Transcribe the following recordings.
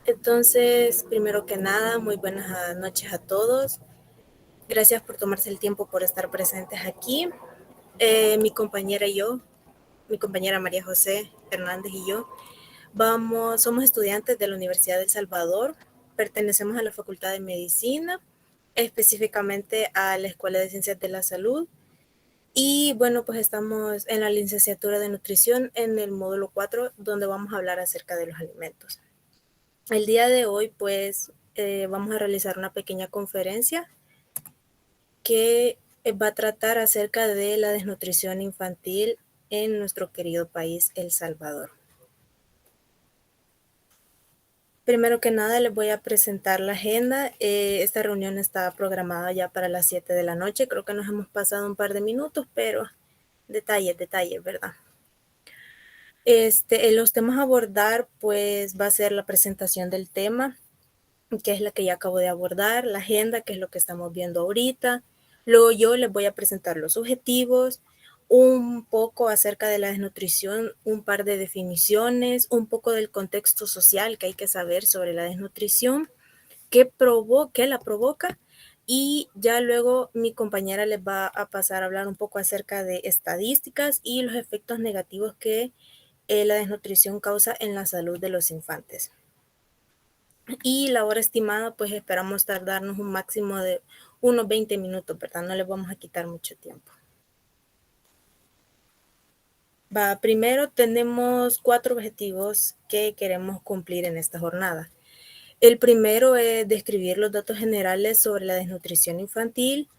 Entonces, primero que nada, muy buenas noches a todos. Gracias por tomarse el tiempo por estar presentes aquí. Mi compañera y yo, mi compañera María José Hernández y yo, somos estudiantes de la Universidad de El Salvador. Pertenecemos a la Facultad de Medicina, específicamente a la Escuela de Ciencias de la Salud. Y bueno, pues estamos en la licenciatura de nutrición en el módulo 4, donde vamos a hablar acerca de los alimentos. El día de hoy, pues, vamos a realizar una pequeña conferencia que va a tratar acerca de la desnutrición infantil en nuestro querido país, El Salvador. Primero que nada, les voy a presentar la agenda. Esta reunión está programada ya para las 7 de la noche. Creo que nos hemos pasado un par de minutos, pero detalles, ¿verdad? Los temas a abordar, pues, va a ser la presentación del tema, que es la que ya acabo de abordar, la agenda, que es lo que estamos viendo ahorita. Luego yo les voy a presentar los objetivos, un poco acerca de la desnutrición, un par de definiciones, un poco del contexto social que hay que saber sobre la desnutrición, qué la provoca, y ya luego mi compañera les va a pasar a hablar un poco acerca de estadísticas y los efectos negativos que la desnutrición causa en la salud de los infantes. Y la hora estimada, pues esperamos tardarnos un máximo de unos 20 minutos, ¿verdad? No les vamos a quitar mucho tiempo. Primero tenemos 4 objetivos que queremos cumplir en esta jornada. El primero es describir los datos generales sobre la desnutrición infantil,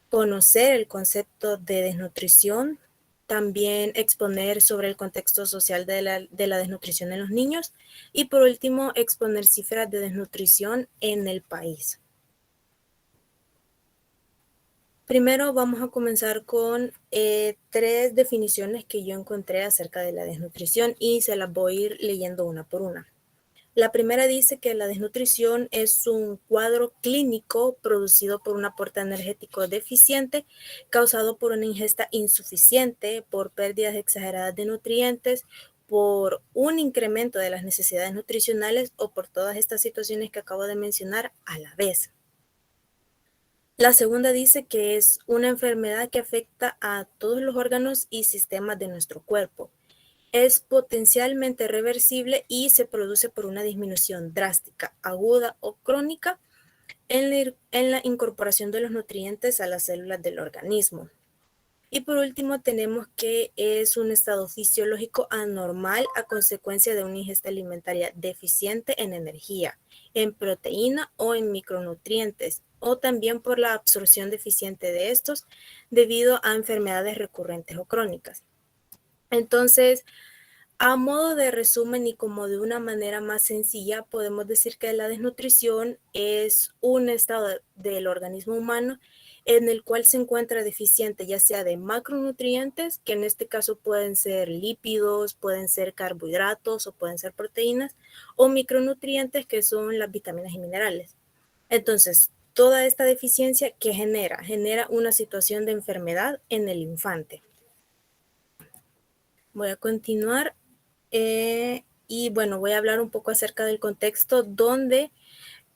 conocer el concepto de desnutrición, también exponer sobre el contexto social de la desnutrición en los niños y por último exponer cifras de desnutrición en el país. Primero vamos a comenzar con 3 definiciones que yo encontré acerca de la desnutrición y se las voy a ir leyendo una por una. La primera dice que la desnutrición es un cuadro clínico producido por un aporte energético deficiente causado por una ingesta insuficiente, por pérdidas exageradas de nutrientes, por un incremento de las necesidades nutricionales o por todas estas situaciones que acabo de mencionar a la vez. La segunda dice que es una enfermedad que afecta a todos los órganos y sistemas de nuestro cuerpo. Es potencialmente reversible y se produce por una disminución drástica, aguda o crónica en la incorporación de los nutrientes a las células del organismo. Y por último tenemos que es un estado fisiológico anormal a consecuencia de una ingesta alimentaria deficiente en energía, en proteína o en micronutrientes, o también por la absorción deficiente de estos debido a enfermedades recurrentes o crónicas. Entonces, a modo de resumen y como de una manera más sencilla, podemos decir que la desnutrición es un estado del organismo humano en el cual se encuentra deficiente ya sea de macronutrientes, que en este caso pueden ser lípidos, pueden ser carbohidratos o pueden ser proteínas, o micronutrientes que son las vitaminas y minerales. Entonces, toda esta deficiencia que genera una situación de enfermedad en el infante. Voy a continuar. Y bueno, voy a hablar un poco acerca del contexto donde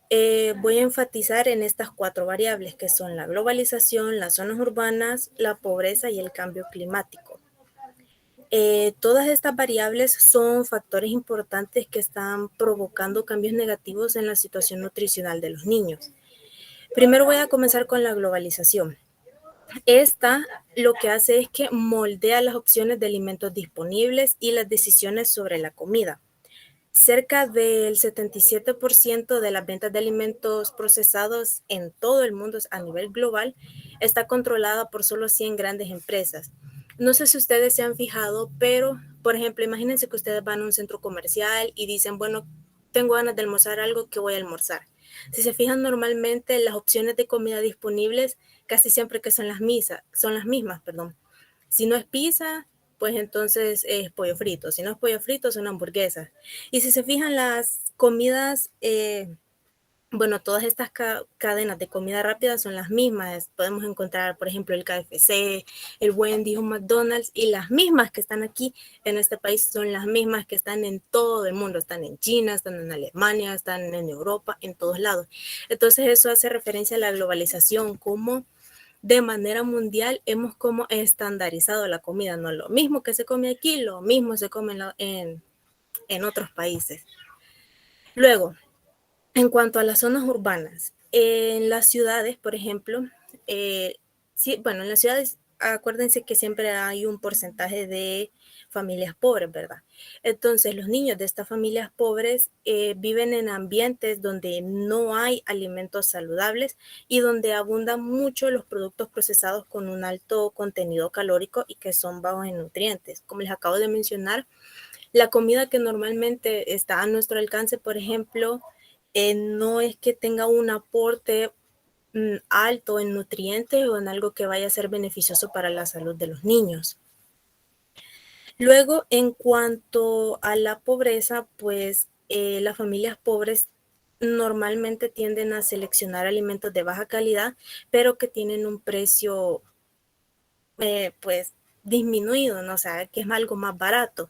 voy a enfatizar en estas 4 variables que son la globalización, las zonas urbanas, la pobreza y el cambio climático. Todas estas variables son factores importantes que están provocando cambios negativos en la situación nutricional de los niños. Primero voy a comenzar con la globalización. Esta lo que hace es que moldea las opciones de alimentos disponibles y las decisiones sobre la comida. Cerca del 77% de las ventas de alimentos procesados en todo el mundo a nivel global está controlada por solo 100 grandes empresas. No sé si ustedes se han fijado, pero, por ejemplo, imagínense que ustedes van a un centro comercial y dicen, bueno, tengo ganas de almorzar algo, ¿qué voy a almorzar? Si se fijan, normalmente las opciones de comida disponibles casi siempre que son las mismas. Si no es pizza, pues entonces es pollo frito. Si no es pollo frito, son hamburguesas. Y si se fijan, las comidas Bueno, todas estas cadenas de comida rápida son las mismas. Podemos encontrar, por ejemplo, el KFC, el Wendy's o McDonald's, y las mismas que están aquí en este país son las mismas que están en todo el mundo. Están en China, están en Alemania, están en Europa, en todos lados. Entonces eso hace referencia a la globalización, como de manera mundial hemos como estandarizado la comida. No es lo mismo que se come aquí, lo mismo se come en otros países. Luego, en cuanto a las zonas urbanas, en las ciudades, por ejemplo, sí, bueno, en las ciudades, acuérdense que siempre hay un porcentaje de familias pobres, ¿verdad? Entonces, los niños de estas familias pobres viven en ambientes donde no hay alimentos saludables y donde abundan mucho los productos procesados con un alto contenido calórico y que son bajos en nutrientes. Como les acabo de mencionar, la comida que normalmente está a nuestro alcance, por ejemplo, no es que tenga un aporte alto en nutrientes o en algo que vaya a ser beneficioso para la salud de los niños. Luego, en cuanto a la pobreza, pues las familias pobres normalmente tienden a seleccionar alimentos de baja calidad, pero que tienen un precio pues disminuido, ¿no? O sea, que es algo más barato.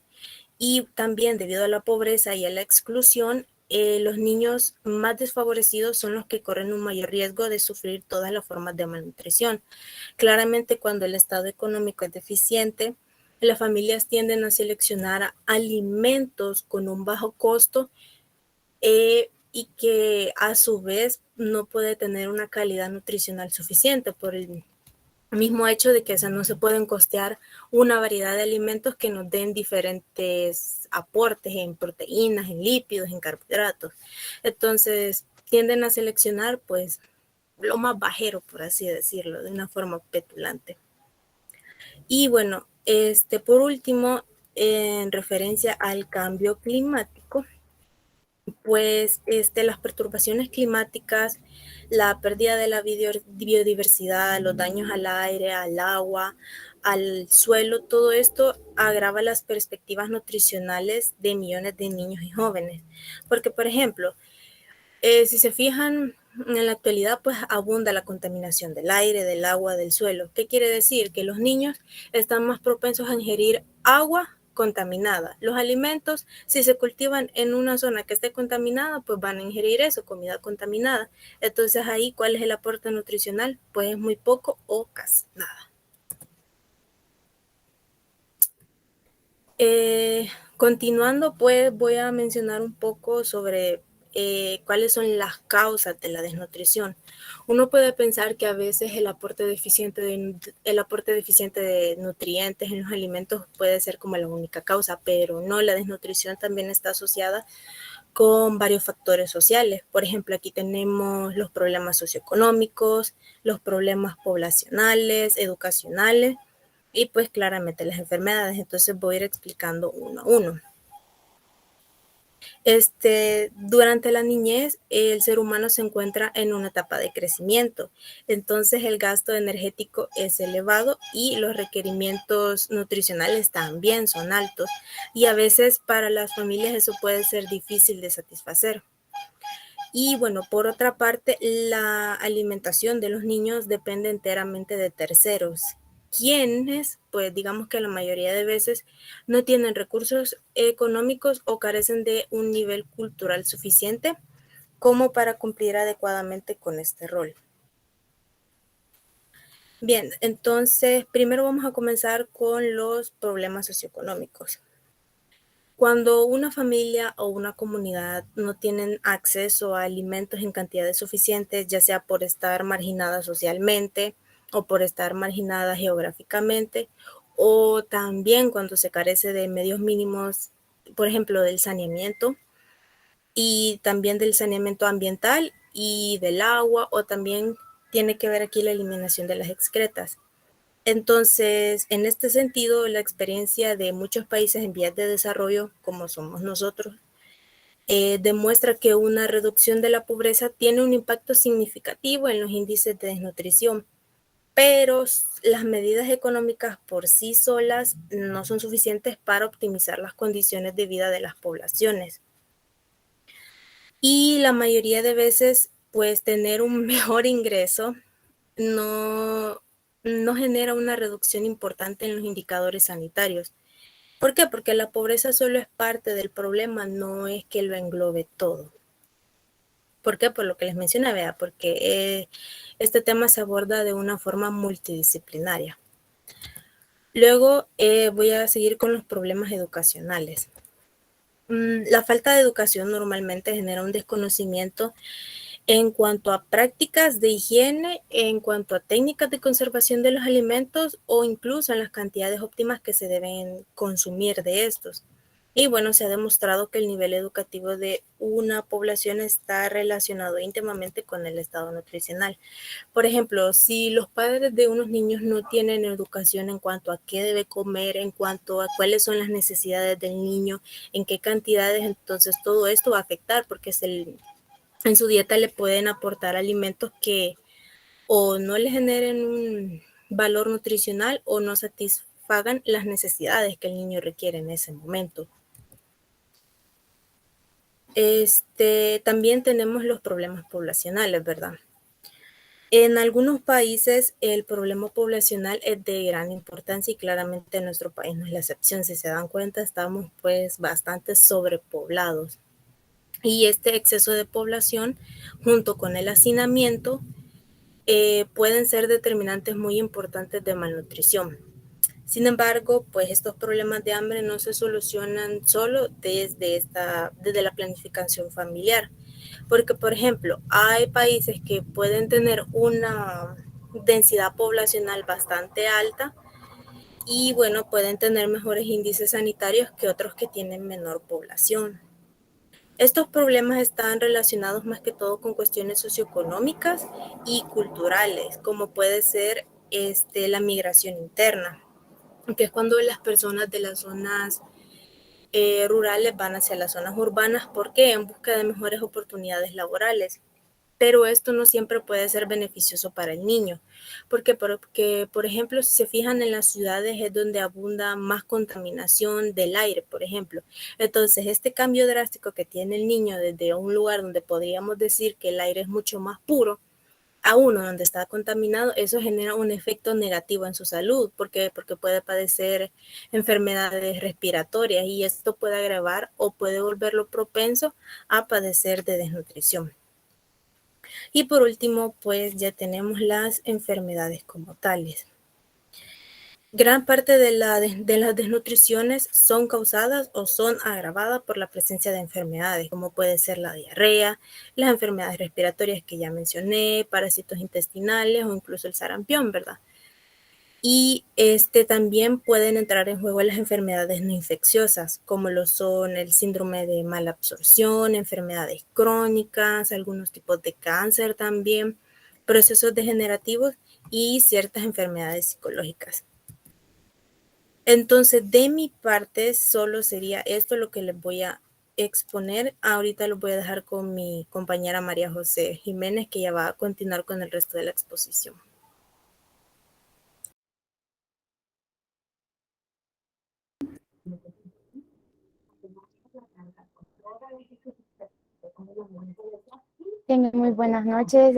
Y también debido a la pobreza y a la exclusión, los niños más desfavorecidos son los que corren un mayor riesgo de sufrir todas las formas de malnutrición. Claramente, cuando el estado económico es deficiente, las familias tienden a seleccionar alimentos con un bajo costo y que a su vez no puede tener una calidad nutricional suficiente por el mismo hecho de que, o sea, no se pueden costear una variedad de alimentos que nos den diferentes aportes en proteínas, en lípidos, en carbohidratos. Entonces, tienden a seleccionar, pues, lo más bajero, por así decirlo, de una forma petulante. Y bueno, por último, en referencia al cambio climático, pues las perturbaciones climáticas, la pérdida de la biodiversidad, los daños al aire, al agua, al suelo, todo esto agrava las perspectivas nutricionales de millones de niños y jóvenes. Porque, por ejemplo, si se fijan, en la actualidad pues abunda la contaminación del aire, del agua, del suelo. ¿Qué quiere decir? Que los niños están más propensos a ingerir agua contaminada. Los alimentos, si se cultivan en una zona que esté contaminada, pues van a ingerir eso, comida contaminada. Entonces ahí, ¿cuál es el aporte nutricional? Pues es muy poco o casi nada. Continuando, pues voy a mencionar un poco sobre cuáles son las causas de la desnutrición. Uno puede pensar que a veces el aporte deficiente de nutrientes en los alimentos puede ser como la única causa, pero no, la desnutrición también está asociada con varios factores sociales. Por ejemplo, aquí tenemos los problemas socioeconómicos, los problemas poblacionales, educacionales y pues claramente las enfermedades. Entonces voy a ir explicando uno a uno. Durante la niñez, el ser humano se encuentra en una etapa de crecimiento, entonces el gasto energético es elevado y los requerimientos nutricionales también son altos y a veces para las familias eso puede ser difícil de satisfacer. Y bueno, por otra parte, la alimentación de los niños depende enteramente de terceros, quienes, pues digamos que la mayoría de veces no tienen recursos económicos o carecen de un nivel cultural suficiente como para cumplir adecuadamente con este rol. Bien, entonces primero vamos a comenzar con los problemas socioeconómicos. Cuando una familia o una comunidad no tienen acceso a alimentos en cantidades suficientes, ya sea por estar marginada socialmente o por estar marginada geográficamente, o también cuando se carece de medios mínimos, por ejemplo, del saneamiento y también del saneamiento ambiental y del agua, o también tiene que ver aquí la eliminación de las excretas. Entonces, en este sentido, la experiencia de muchos países en vías de desarrollo, como somos nosotros, demuestra que una reducción de la pobreza tiene un impacto significativo en los índices de desnutrición, pero las medidas económicas por sí solas no son suficientes para optimizar las condiciones de vida de las poblaciones. Y la mayoría de veces, pues tener un mejor ingreso no, no genera una reducción importante en los indicadores sanitarios. ¿Por qué? Porque la pobreza solo es parte del problema, no es que lo englobe todo. ¿Por qué? Por lo que les mencioné, vea, porque este tema se aborda de una forma multidisciplinaria. Luego voy a seguir con los problemas educacionales. La falta de educación normalmente genera un desconocimiento en cuanto a prácticas de higiene, en cuanto a técnicas de conservación de los alimentos o incluso en las cantidades óptimas que se deben consumir de estos. Y bueno, se ha demostrado que el nivel educativo de una población está relacionado íntimamente con el estado nutricional. Por ejemplo, si los padres de unos niños no tienen educación en cuanto a qué debe comer, en cuanto a cuáles son las necesidades del niño, en qué cantidades, entonces todo esto va a afectar porque en su dieta le pueden aportar alimentos que o no le generen un valor nutricional o no satisfagan las necesidades que el niño requiere en ese momento. También tenemos los problemas poblacionales, ¿verdad? En algunos países el problema poblacional es de gran importancia y claramente nuestro país no es la excepción. Si se dan cuenta, estamos pues bastante sobrepoblados. Y este exceso de población, junto con el hacinamiento, pueden ser determinantes muy importantes de malnutrición. Sin embargo, pues estos problemas de hambre no se solucionan solo desde la planificación familiar, porque por ejemplo, hay países que pueden tener una densidad poblacional bastante alta y bueno, pueden tener mejores índices sanitarios que otros que tienen menor población. Estos problemas están relacionados más que todo con cuestiones socioeconómicas y culturales, como puede ser la migración interna, que es cuando las personas de las zonas rurales van hacia las zonas urbanas, porque en busca de mejores oportunidades laborales. Pero esto no siempre puede ser beneficioso para el niño, porque por ejemplo, si se fijan en las ciudades es donde abunda más contaminación del aire, por ejemplo. Entonces, este cambio drástico que tiene el niño desde un lugar donde podríamos decir que el aire es mucho más puro, a uno donde está contaminado, eso genera un efecto negativo en su salud, porque puede padecer enfermedades respiratorias y esto puede agravar o puede volverlo propenso a padecer de desnutrición. Y por último, pues ya tenemos las enfermedades como tales. Gran parte de las desnutriciones son causadas o son agravadas por la presencia de enfermedades, como puede ser la diarrea, las enfermedades respiratorias que ya mencioné, parásitos intestinales o incluso el sarampión, ¿verdad? Y también pueden entrar en juego las enfermedades no infecciosas, como lo son el síndrome de mala absorción, enfermedades crónicas, algunos tipos de cáncer también, procesos degenerativos y ciertas enfermedades psicológicas. Entonces, de mi parte, solo sería esto lo que les voy a exponer. Ahorita lo voy a dejar con mi compañera María José Jiménez, que ya va a continuar con el resto de la exposición. Muy buenas noches.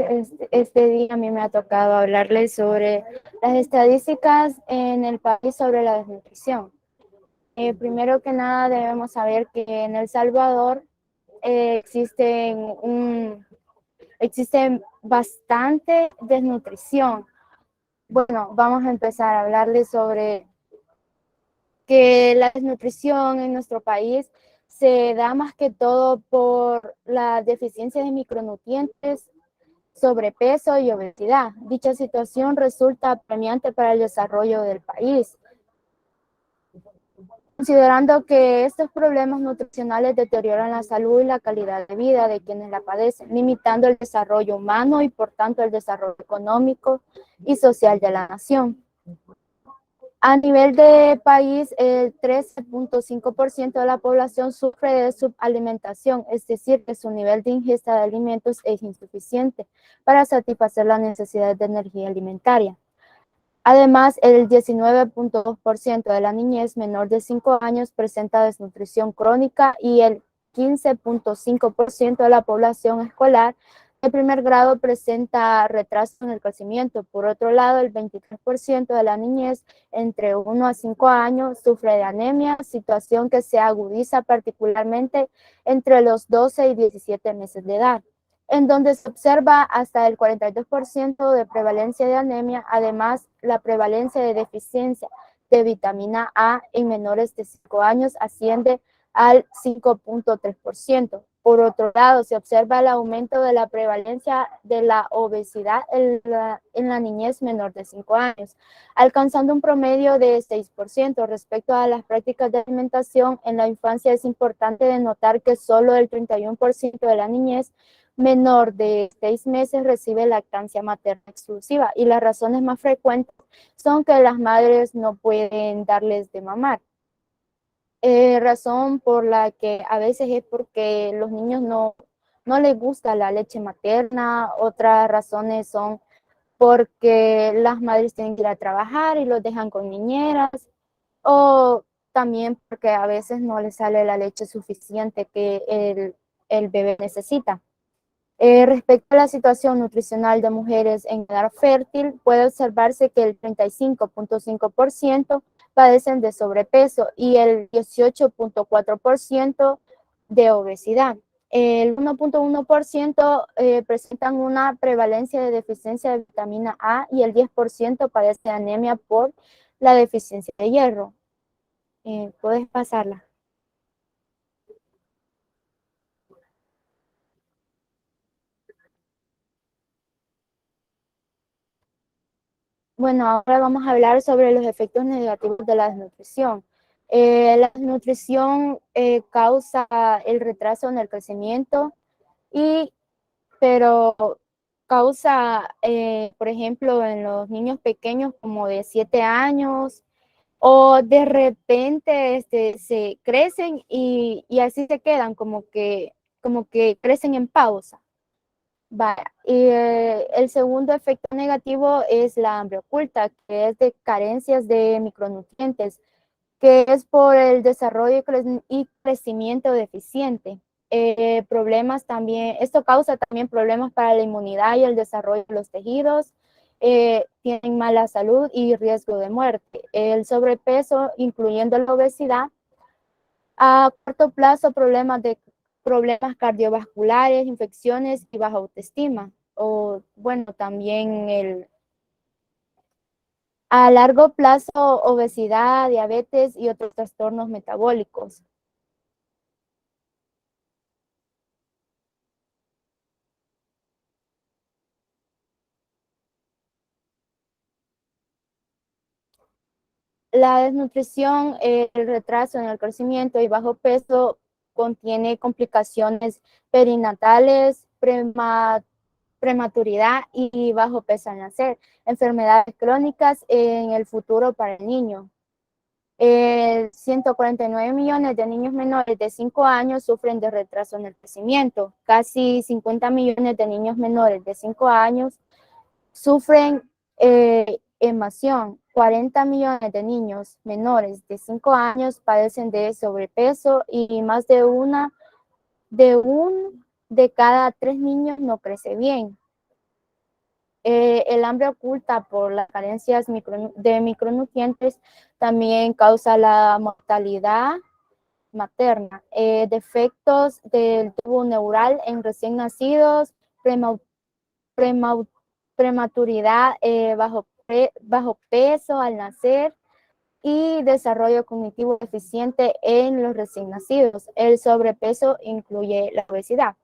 Este día a mí me ha tocado hablarles sobre las estadísticas en el país sobre la desnutrición. Primero que nada debemos saber que en El Salvador existe bastante desnutrición. Bueno, vamos a empezar a hablarles sobre que la desnutrición en nuestro país se da más que todo por la deficiencia de micronutrientes, sobrepeso y obesidad. Dicha situación resulta apremiante para el desarrollo del país, considerando que estos problemas nutricionales deterioran la salud y la calidad de vida de quienes la padecen, limitando el desarrollo humano y por tanto el desarrollo económico y social de la nación. A nivel de país, el 13.5% de la población sufre de subalimentación, es decir, que su nivel de ingesta de alimentos es insuficiente para satisfacer las necesidades de energía alimentaria. Además, el 19.2% de la niñez menor de 5 años presenta desnutrición crónica y el 15.5% de la población escolar de primer grado presenta retraso en el crecimiento. Por otro lado, el 23% de la niñez entre 1 a 5 años sufre de anemia, situación que se agudiza particularmente entre los 12 y 17 meses de edad, en donde se observa hasta el 42% de prevalencia de anemia. Además, la prevalencia de deficiencia de vitamina A en menores de 5 años asciende al 5.3%. Por otro lado, se observa el aumento de la prevalencia de la obesidad en la niñez menor de 5 años, alcanzando un promedio de 6%. Respecto a las prácticas de alimentación en la infancia, es importante denotar que solo el 31% de la niñez menor de 6 meses recibe lactancia materna exclusiva, y las razones más frecuentes son que las madres no pueden darles de mamar. Razón por la que a veces es porque los niños no les gusta la leche materna. Otras razones son porque las madres tienen que ir a trabajar y los dejan con niñeras, o también porque a veces no les sale la leche suficiente que el bebé necesita. Respecto a la situación nutricional de mujeres en edad fértil, puede observarse que el 35.5% padecen de sobrepeso y el 18.4% de obesidad. El 1.1% presentan una prevalencia de deficiencia de vitamina A y el 10% padece de anemia por la deficiencia de hierro. ¿Puedes pasarla? Bueno, ahora vamos a hablar sobre los efectos negativos de la desnutrición. La desnutrición causa el retraso en el crecimiento, y, pero causa, por ejemplo, en los niños pequeños como de 7 años, o de repente se crecen y así se quedan, como que crecen en pausa. Vaya, y el segundo efecto negativo es la hambre oculta, que es de carencias de micronutrientes, que es por el desarrollo y crecimiento deficiente. Problemas también, esto causa también problemas para la inmunidad y el desarrollo de los tejidos. Tienen mala salud y riesgo de muerte. El sobrepeso, incluyendo la obesidad, a corto plazo problemas cardiovasculares, infecciones y baja autoestima. O bueno, también a largo plazo, obesidad, diabetes y otros trastornos metabólicos. La desnutrición, el retraso en el crecimiento y bajo peso contiene complicaciones perinatales, prematuridad y bajo peso al nacer, enfermedades crónicas en el futuro para el niño. 149 millones de niños menores de 5 años sufren de retraso en el crecimiento. Casi 50 millones de niños menores de 5 años sufren emación. 40 millones de niños menores de 5 años padecen de sobrepeso, y más de cada 3 niños no crece bien. El hambre oculta por las carencias de micronutrientes también causa la mortalidad materna. Defectos del tubo neural en recién nacidos, prema- prematuridad, bajo peso al nacer y desarrollo cognitivo deficiente en los recién nacidos. El sobrepeso incluye la obesidad,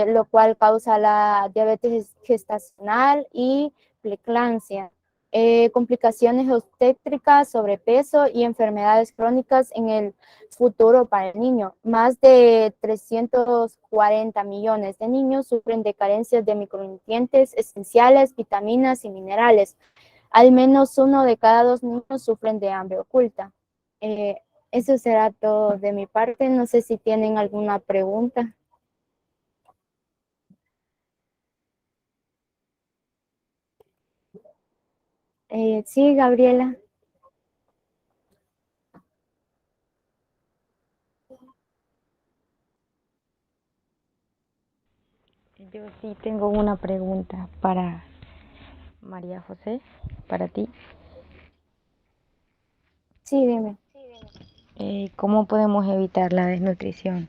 lo cual causa la diabetes gestacional y preeclampsia, complicaciones obstétricas, sobrepeso y enfermedades crónicas en el futuro para el niño. Más de 340 millones de niños sufren de carencias de micronutrientes esenciales, vitaminas y minerales. Al menos 1 de cada 2 niños sufren de hambre oculta. Eso será todo de mi parte. No sé si tienen alguna pregunta. Sí, Gabriela. Yo sí tengo una pregunta para María José, para ti. Sí, dime. ¿Cómo podemos evitar la desnutrición?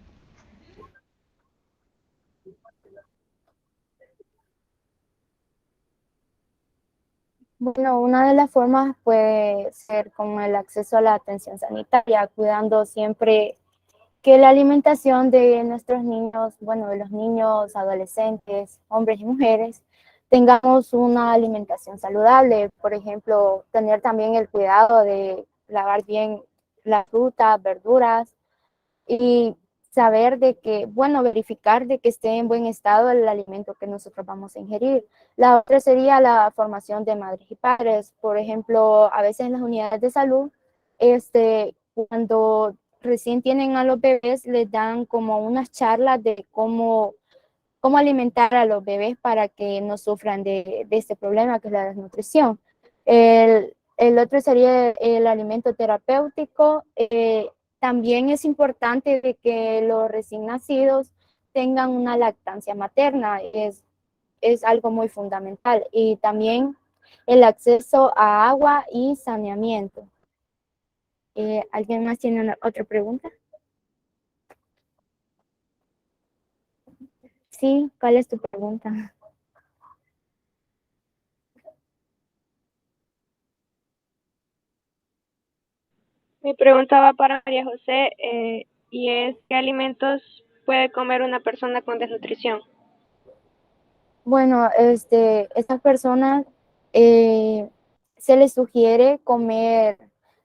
Bueno, una de las formas puede ser con el acceso a la atención sanitaria, cuidando siempre que la alimentación de nuestros niños, bueno, de los niños, adolescentes, hombres y mujeres, tengamos una alimentación saludable. Por ejemplo, tener también el cuidado de lavar bien las frutas, verduras y saber de que, bueno, verificar de que esté en buen estado el alimento que nosotros vamos a ingerir. La otra sería la formación de madres y padres. Por ejemplo, a veces en las unidades de salud, cuando recién tienen a los bebés, les dan como unas charlas de cómo alimentar a los bebés para que no sufran de este problema que es la desnutrición. El otro sería el alimento terapéutico. También es importante de que los recién nacidos tengan una lactancia materna, es algo muy fundamental. Y también el acceso a agua y saneamiento. ¿Alguien más tiene otra pregunta? Sí, ¿cuál es tu pregunta? Mi pregunta va para María José y es ¿qué alimentos puede comer una persona con desnutrición? Bueno, estas personas se les sugiere comer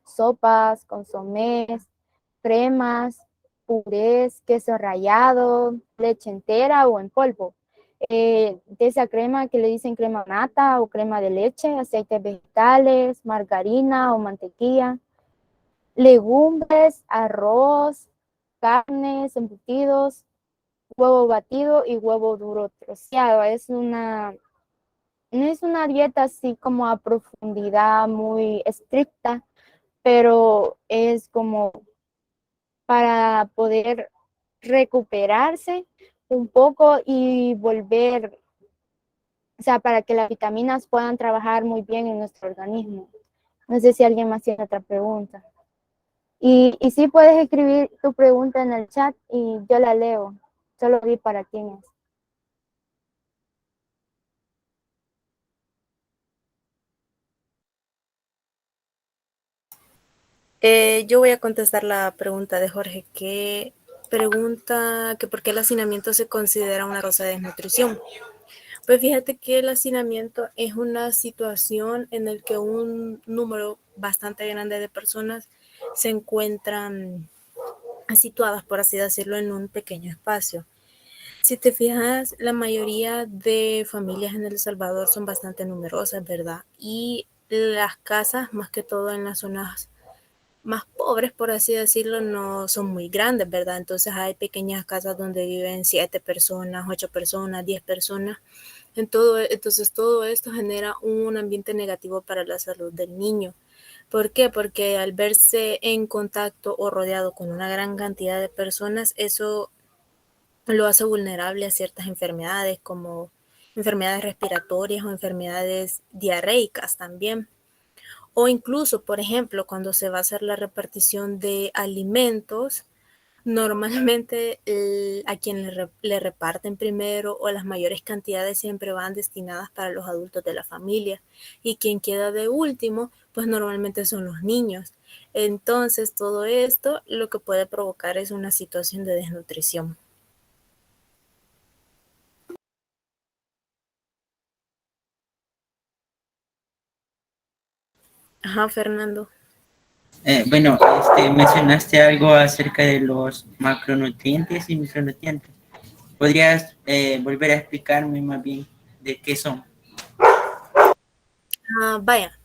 sopas, consomés, cremas, purés, queso rallado, leche entera o en polvo. De esa crema que le dicen crema nata o crema de leche, aceites vegetales, margarina o mantequilla, legumbres, arroz, carnes, embutidos, huevo batido y huevo duro troceado. No es una dieta así como a profundidad muy estricta, pero es como para poder recuperarse un poco y volver, o sea, para que las vitaminas puedan trabajar muy bien en nuestro organismo. No sé si alguien más tiene otra pregunta. Y sí puedes escribir tu pregunta en el chat y yo la leo. Solo vi para quién es. Yo voy a contestar la pregunta de Jorge, que pregunta que por qué el hacinamiento se considera una causa de desnutrición. Pues fíjate que el hacinamiento es una situación en la que un número bastante grande de personas se encuentran situadas, por así decirlo, en un pequeño espacio. Si te fijas, la mayoría de familias en El Salvador son bastante numerosas, ¿verdad? Y las casas, más que todo en las zonas más pobres, por así decirlo, no son muy grandes, ¿verdad? Entonces hay pequeñas casas donde viven 7 personas, 8 personas, 10 personas. Entonces todo esto genera un ambiente negativo para la salud del niño. ¿Por qué? Porque al verse en contacto o rodeado con una gran cantidad de personas, eso lo hace vulnerable a ciertas enfermedades como enfermedades respiratorias o enfermedades diarreicas también. O incluso, por ejemplo, cuando se va a hacer la repartición de alimentos, normalmente a quien le reparten primero o las mayores cantidades siempre van destinadas para los adultos de la familia. Y quien queda de último, pues normalmente son los niños. Entonces, todo esto lo que puede provocar es una situación de desnutrición. Ajá, Fernando. Bueno, mencionaste algo acerca de los macronutrientes y micronutrientes. ¿Podrías volver a explicarme más bien de qué son? Vaya,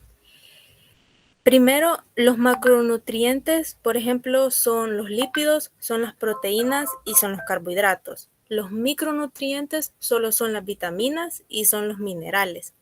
primero, los macronutrientes, por ejemplo, son los lípidos, son las proteínas y son los carbohidratos. Los micronutrientes solo son las vitaminas y son los minerales.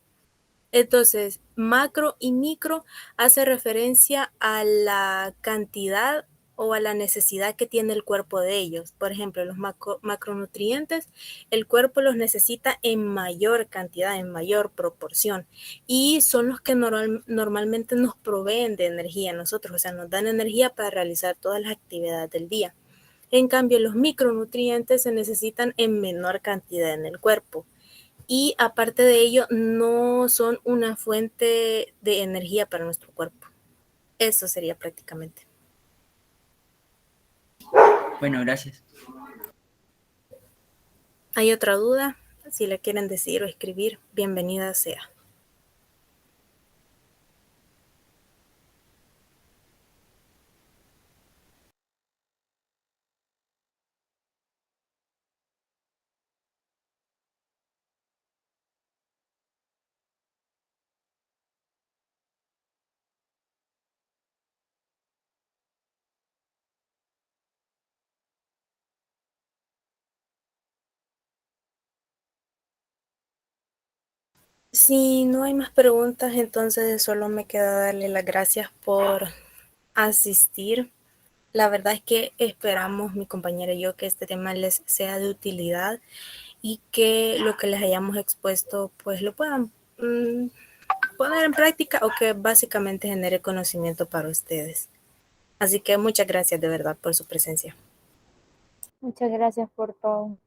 Entonces, macro y micro hace referencia a la cantidad o a la necesidad que tiene el cuerpo de ellos. Por ejemplo, los macronutrientes, el cuerpo los necesita en mayor cantidad, en mayor proporción, y son los que normalmente nos proveen de energía a nosotros, o sea, nos dan energía para realizar todas las actividades del día. En cambio, los micronutrientes se necesitan en menor cantidad en el cuerpo. Y aparte de ello, no son una fuente de energía para nuestro cuerpo. Eso sería prácticamente. Bueno, gracias. ¿Hay otra duda? Si la quieren decir o escribir, bienvenida sea. Si no hay más preguntas, entonces solo me queda darle las gracias por asistir. La verdad es que esperamos, mi compañera y yo, que este tema les sea de utilidad y que lo que les hayamos expuesto, pues lo puedan poner en práctica o que básicamente genere conocimiento para ustedes. Así que muchas gracias de verdad por su presencia. Muchas gracias por todo.